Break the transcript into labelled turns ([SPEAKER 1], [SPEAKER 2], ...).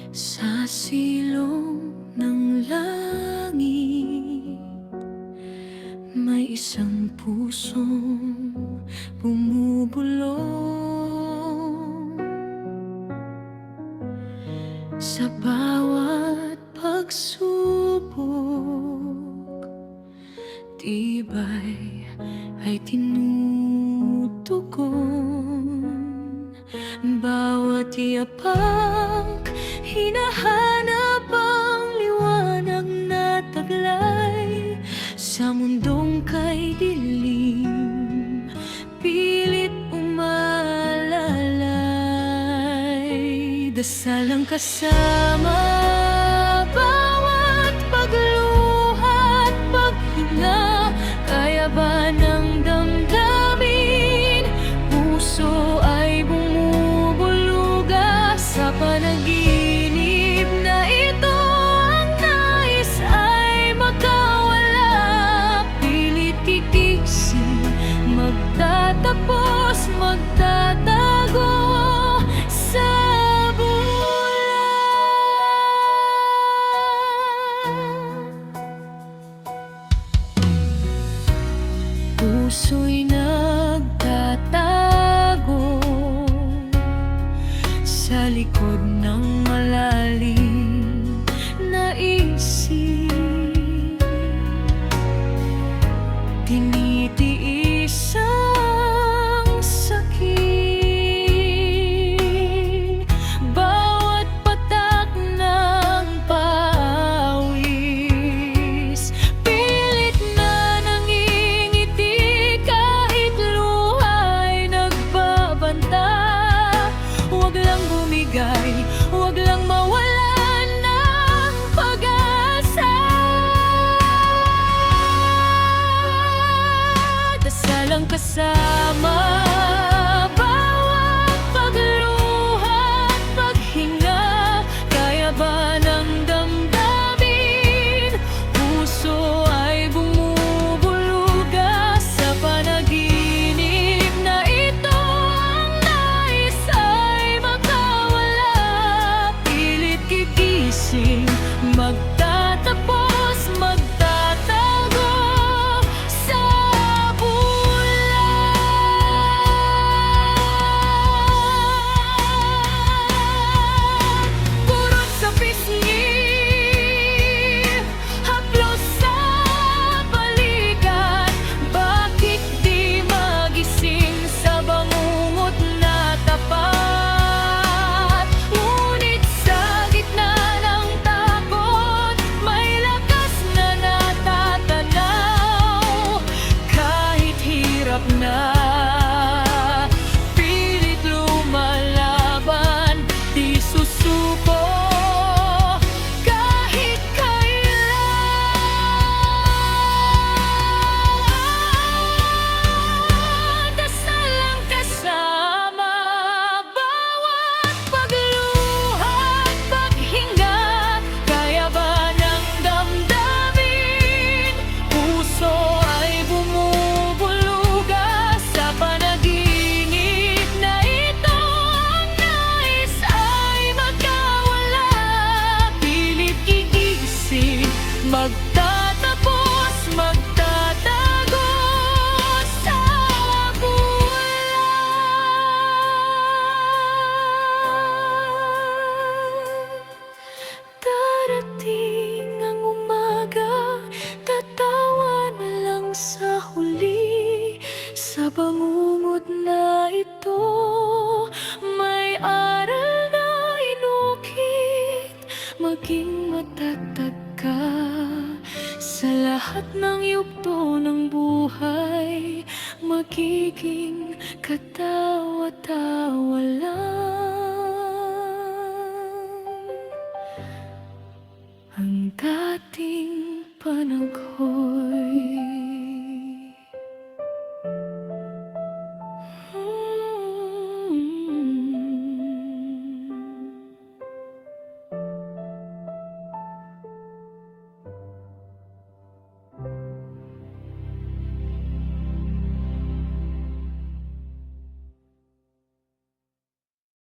[SPEAKER 1] Sa silong ng langit, may isang pusong bumubulong. Sa bawat pagsubok, tibay ay tinutugon. Bawat yapak, hinahanap ang liwanag na taglay. Sa mundong kay dilim, pilit umalalay. Dasal ang kasama bawat pagluha at paghinga. Kaya ba ng damdamin, puso ay bumubuluga sa panaginip na ito. Ang nais ay makawala, pilit kikiksing, magtatapos, magtatago sa puso'y nagtatago sa likod ng malalim na isip. Tinitiis ang sakit, bawat patak ng pawis. Pilit na nangingiti kahit luha'y nagbabanta. Huwag lang bumigay, huwag lang mawalan ng pag-asa. Dasal ang kasama bawat pagluha at paghinga. Kaya ba ng damdamin, puso ay bumubuluga sa panaginip na ito. Ang nais ay makawala, pilit kigising, magtatapos, magtatago sa purot sa pisngi, haplos sa balikat. Bakit di magising sa bangungot na tapat? Ngunit sa gitna ng takot, may lakas na natatanaw. Kahit hirap na, pilit lumalaban, di susuko kahit kailan. Dasal ang kasama bawat pagluha at paghinga. Kaya ba ng damdamin, puso ay bumubuluga sa panaginip na ito. Ang nais ay magkawala, pilit gigising, magtatapos, magtatago sa bulan. Darating ang umaga, tatawa na lang sa huli. Sa bangungot na ito, may aral na inukit. Maging matatag ka sa lahat ng yugto ng buhay. Magiging katawa-tawa lang ang dating panahon.